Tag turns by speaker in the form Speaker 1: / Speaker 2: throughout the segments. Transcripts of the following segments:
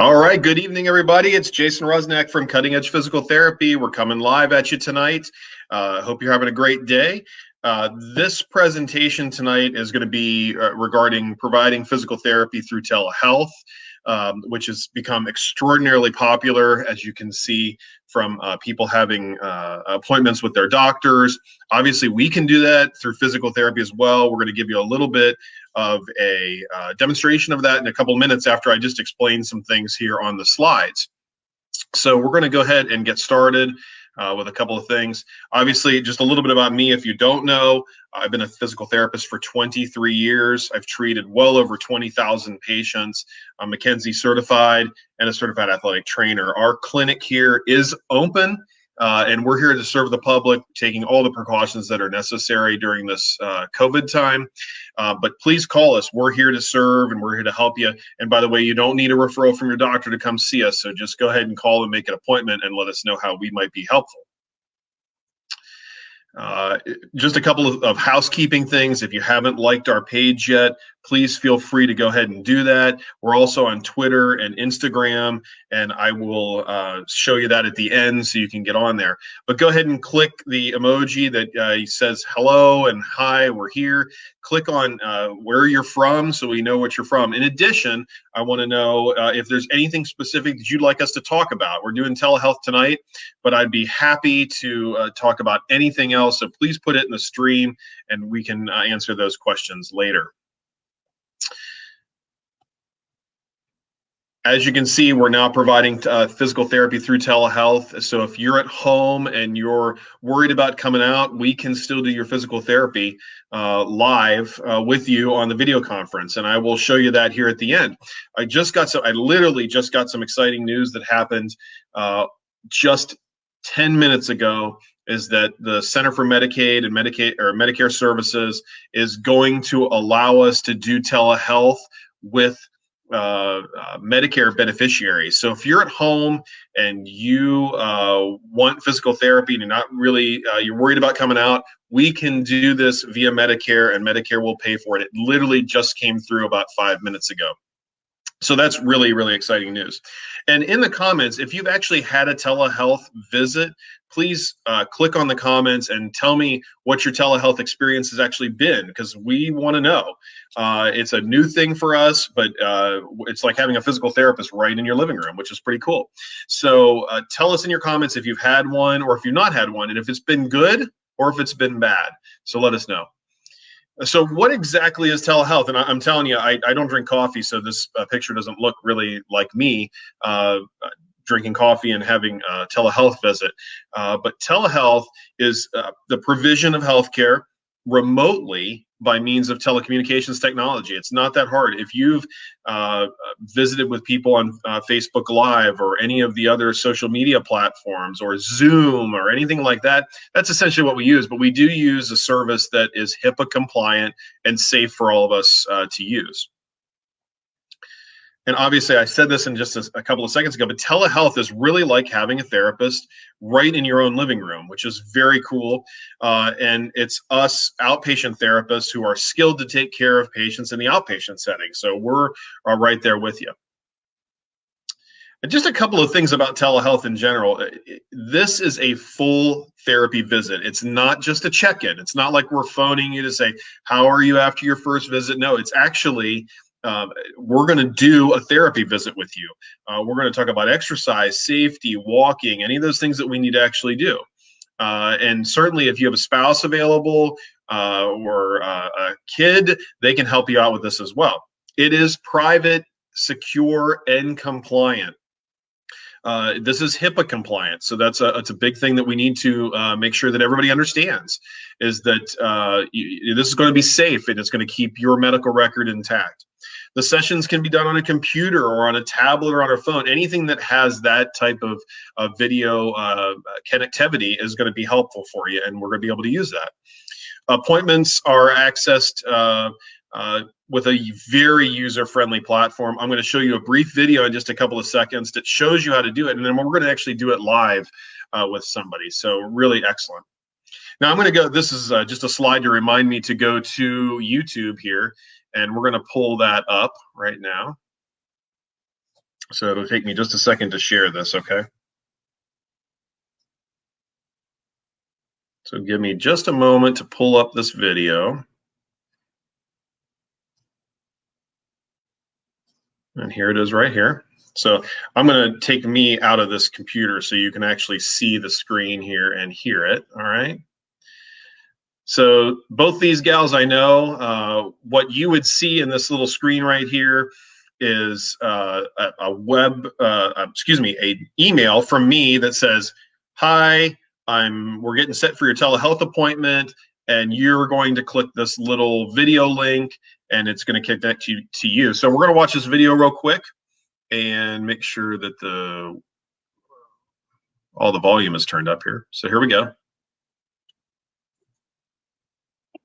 Speaker 1: All right, good evening, everybody. It's Jason Rusnak from Cutting Edge Physical Therapy. We're coming live at you tonight. Hope you're having a great day. This presentation tonight is going to be regarding providing physical therapy through telehealth, which has become extraordinarily popular, as you can see from people having appointments with their doctors. Obviously, we can do that through physical therapy as well. We're going to give you a little bit of a demonstration of that in a couple minutes after I just explain some things here on the slides. So we're going to go ahead and get started with a couple of things. Obviously, just a little bit about me. If you don't know, I've been a physical therapist for 23 years. I've treated well over 20,000 patients. I'm McKenzie certified and a certified athletic trainer. Our clinic here is open. And we're here to serve the public, taking all the precautions that are necessary during this COVID time. But please call us. We're here to serve and we're here to help you. And by the way, you don't need a referral from your doctor to come see us. So just go ahead and call and make an appointment and let us know how we might be helpful. Just a couple of housekeeping things. If you haven't liked our page yet, please feel free to go ahead and do that. We're also on Twitter and Instagram, and I will show you that at the end so you can get on there. But go ahead and click the emoji that says hello and hi, we're here. Click on where you're from so we know what you're from. In addition, I want to know if there's anything specific that you'd like us to talk about. We're doing telehealth tonight, but I'd be happy to talk about anything else. So please put it in the stream and we can answer those questions later. As you can see, we're now providing physical therapy through telehealth. So if you're at home and you're worried about coming out, we can still do your physical therapy live with you on the video conference. And I will show you that here at the end. I literally just got some exciting news that happened just 10 minutes ago, is that the Center for Medicaid and Medicare Services is going to allow us to do telehealth with Medicare beneficiaries. So if you're at home and you want physical therapy and you're not really, you're worried about coming out, we can do this via Medicare and Medicare will pay for it. It literally just came through about 5 minutes ago. So that's really, really exciting news. And in the comments, if you've actually had a telehealth visit, please click on the comments and tell me what your telehealth experience has actually been, because we want to know. It's a new thing for us, but it's like having a physical therapist right in your living room, which is pretty cool. So tell us in your comments if you've had one or if you've not had one, and if it's been good or if it's been bad. So let us know. So what exactly is telehealth? And I'm telling you, I don't drink coffee, so this picture doesn't look really like me drinking coffee and having a telehealth visit. But telehealth is the provision of healthcare remotely by means of telecommunications technology. It's not that hard. If you've visited with people on Facebook Live or any of the other social media platforms or Zoom or anything like that, that's essentially what we use. But we do use a service that is HIPAA compliant and safe for all of us to use. And obviously, I said this in just a couple of seconds ago, but telehealth is really like having a therapist right in your own living room, which is very cool. And it's us outpatient therapists who are skilled to take care of patients in the outpatient setting. So we're right there with you. And just a couple of things about telehealth in general. This is a full therapy visit. It's not just a check-in. It's not like we're phoning you to say, how are you after your first visit? No, it's actually we're going to do a therapy visit with you. We're going to talk about exercise, safety, walking, any of those things that we need to actually do. And certainly if you have a spouse available or a kid, they can help you out with this as well. It is private, secure, and compliant. This is HIPAA compliant, so it's a big thing that we need to make sure that everybody understands, is that this is going to be safe and it's going to keep your medical record intact. The sessions can be done on a computer or on a tablet or on a phone. Anything that has that type of video connectivity is going to be helpful for you, and we're going to be able to use that. Appointments are accessed with a very user-friendly platform. I'm going to show you a brief video in just a couple of seconds that shows you how to do it, and then we're going to actually do it live with somebody. So really excellent. Now I'm going to go, this is just a slide to remind me to go to YouTube here, and we're going to pull that up right now. So it'll take me just a second to share this, okay? So give me just a moment to pull up this video. And here it is right here. So I'm going to take me out of this computer so you can actually see the screen here and hear it, all right? So both these gals, I know what you would see in this little screen right here is an email from me that says, "Hi, we're getting set for your telehealth appointment, and you're going to click this little video link, and it's going to connect to you." So we're going to watch this video real quick and make sure that all the volume is turned up here. So here we go.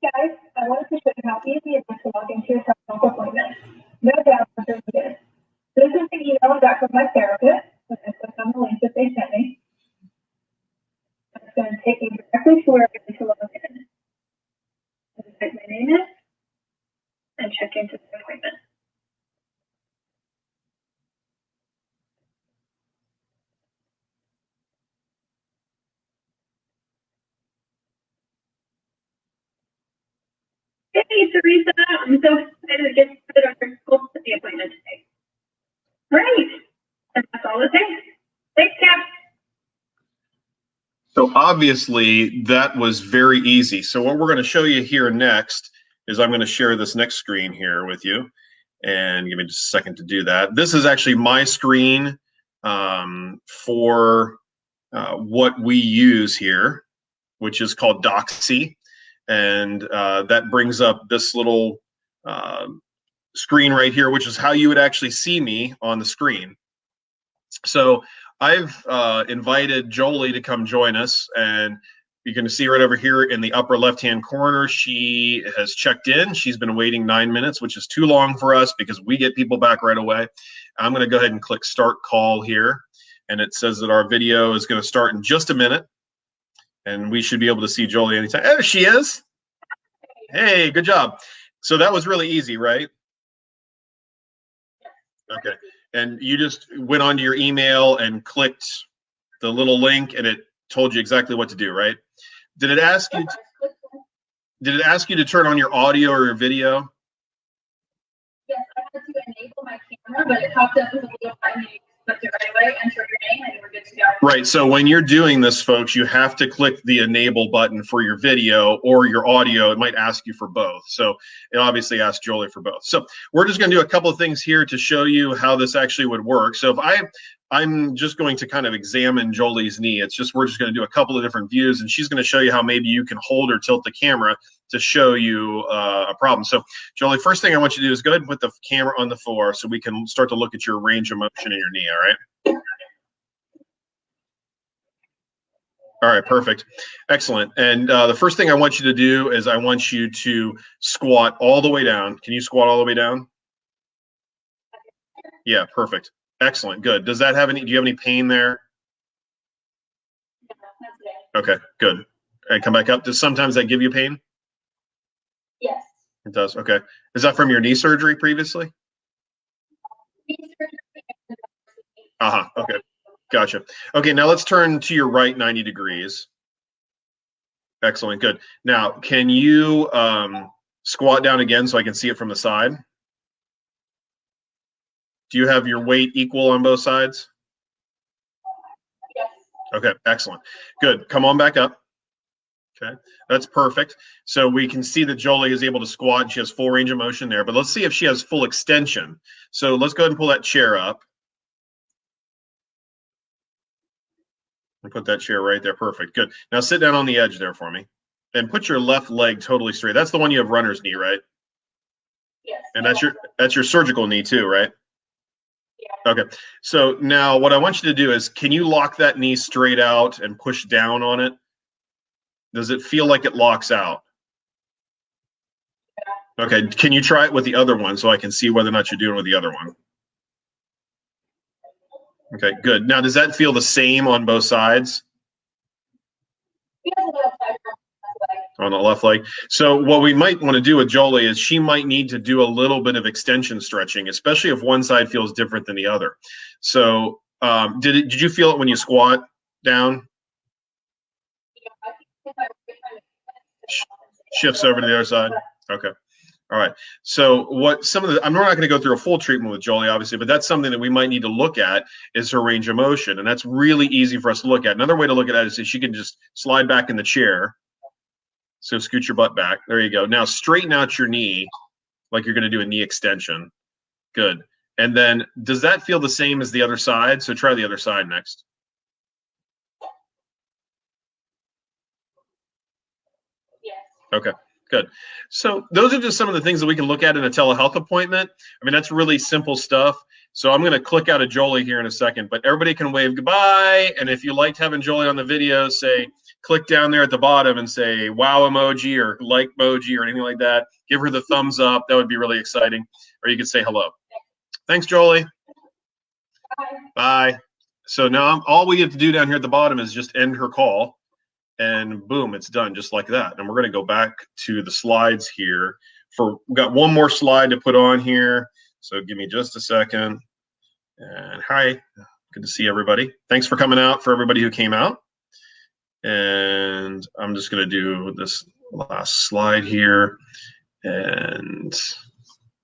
Speaker 2: Guys, I wanted to show you how easy it is to log into your telehealth appointment. No doubt what this is. This is the email I got from my therapist. When I click on the link that they sent me, it's going to take me directly to where I need to log in. I'm going to type my name in and check into the appointment. Hey, Teresa, I'm so excited to get started on your school for the appointment today. Great. And that's all it takes. Thanks, Cap.
Speaker 1: So obviously that was very easy. So what we're going to show you here next is I'm going to share this next screen here with you. And give me just a second to do that. This is actually my screen for what we use here, which is called Doxy. And that brings up this little screen right here, which is how you would actually see me on the screen. So I've invited Jolie to come join us, and you can see right over here in the upper left-hand corner, she has checked in. She's been waiting 9 minutes, which is too long for us because we get people back right away. I'm going to go ahead and click Start Call here, and it says that our video is going to start in just a minute, and we should be able to see Jolie anytime. There she is. Hey, good job. So that was really easy, right? Okay. And you just went onto your email and clicked the little link, and it told you exactly what to do, right? Did it ask you? Did it ask you to turn on your audio or your video?
Speaker 2: Yes, I had to enable my camera, but it popped up with a little button. You clicked it right away, enter your name, and you were good to go.
Speaker 1: Right. So when you're doing this, folks, you have to click the enable button for your video or your audio. It might ask you for both. So it obviously asked Jolie for both. So we're just going to do a couple of things here to show you how this actually would work. So if I'm just going to kind of examine Jolie's knee. We're just going to do a couple of different views, and she's going to show you how maybe you can hold or tilt the camera to show you a problem. So Jolie, first thing I want you to do is go ahead and put the camera on the floor so we can start to look at your range of motion in your knee, all right? All right, perfect. Excellent. And the first thing I want you to do is I want you to squat all the way down. Can you squat all the way down? Yeah, perfect. Excellent. Good. Do you have any pain there? Okay, good. And come back up. Does sometimes that give you pain?
Speaker 2: Yes.
Speaker 1: It does. Okay. Is that from your knee surgery previously? Uh-huh. Okay. Gotcha. Okay, now let's turn to your right 90 degrees. Excellent. Good. Now, can you squat down again so I can see it from the side? Do you have your weight equal on both sides?
Speaker 2: Yes.
Speaker 1: Okay, excellent. Good. Come on back up. Okay, that's perfect. So we can see that Jolie is able to squat and she has full range of motion there, but let's see if she has full extension. So let's go ahead and pull that chair up. And put that chair right there. Perfect. Good. Now sit down on the edge there for me. And put your left leg totally straight. That's the one you have runner's knee, right?
Speaker 2: Yes.
Speaker 1: And that's your surgical knee too, right? Yeah. Okay. So now what I want you to do is, can you lock that knee straight out and push down on it? Does it feel like it locks out? Yeah. Okay. Can you try it with the other one so I can see whether or not you're doing it with the other one? Okay, good. Now, does that feel the same on both sides? on the left leg. So what we might want to do with Jolie is she might need to do a little bit of extension stretching, especially if one side feels different than the other. So did you feel it when you squat down? Shifts over to the other side. Okay. All right. So what some of the, I'm not going to go through a full treatment with Jolie, obviously, but that's something that we might need to look at is her range of motion. And that's really easy for us to look at. Another way to look at it is she can just slide back in the chair. So scoot your butt back. There you go. Now straighten out your knee like you're going to do a knee extension. Good. And then does that feel the same as the other side? So try the other side next.
Speaker 2: Yes.
Speaker 1: Okay. Good. So those are just some of the things that we can look at in a telehealth appointment. I mean, that's really simple stuff. So I'm going to click out of Jolie here in a second, but everybody can wave goodbye. And if you liked having Jolie on the video, say, click down there at the bottom and say wow emoji or like emoji or anything like that. Give her the thumbs up. That would be really exciting. Or you could say hello. Thanks, Jolie.
Speaker 2: Bye.
Speaker 1: Bye. So now all we have to do down here at the bottom is just end her call. And boom, it's done just like that. And we're going to go back to the slides here. We've got one more slide to put on here. So give me just a second. And hi, good to see everybody. Thanks for coming out, for everybody who came out. And I'm just going to do this last slide here. And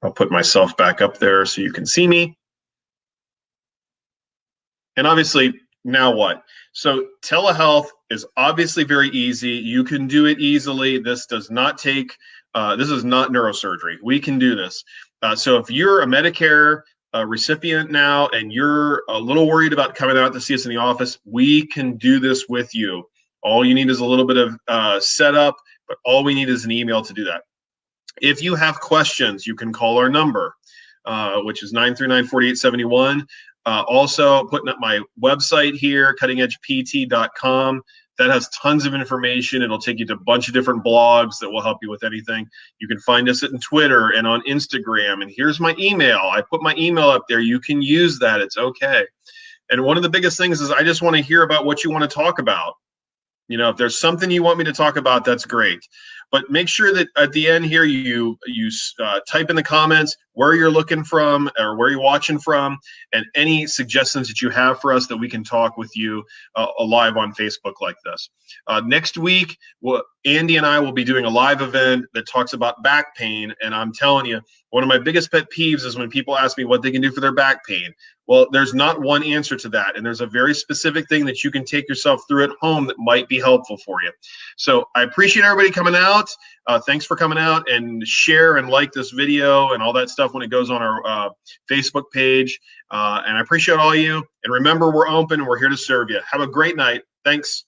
Speaker 1: I'll put myself back up there so you can see me. And obviously, now what? So telehealth is obviously very easy. You can do it easily. This does not take, this is not neurosurgery. We can do this. So if you're a Medicare recipient now and you're a little worried about coming out to see us in the office, we can do this with you. All you need is a little bit of setup, but all we need is an email to do that. If you have questions, you can call our number, which is 939-4871. Also, putting up my website here, cuttingedgept.com. That has tons of information. It'll take you to a bunch of different blogs that will help you with anything. You can find us on Twitter and on Instagram. And here's my email. I put my email up there. You can use that. It's okay. And one of the biggest things is I just want to hear about what you want to talk about. You know, if there's something you want me to talk about, that's great. But make sure that at the end here, you type in the comments where you're looking from or where you're watching from and any suggestions that you have for us that we can talk with you live on Facebook like this. Next week, Andy and I will be doing a live event that talks about back pain. And I'm telling you, one of my biggest pet peeves is when people ask me what they can do for their back pain. Well, there's not one answer to that. And there's a very specific thing that you can take yourself through at home that might be helpful for you. So I appreciate everybody coming out. Thanks for coming out, and share and like this video and all that stuff when it goes on our Facebook page. And I appreciate all of you. And remember, we're open and we're here to serve you. Have a great night. Thanks.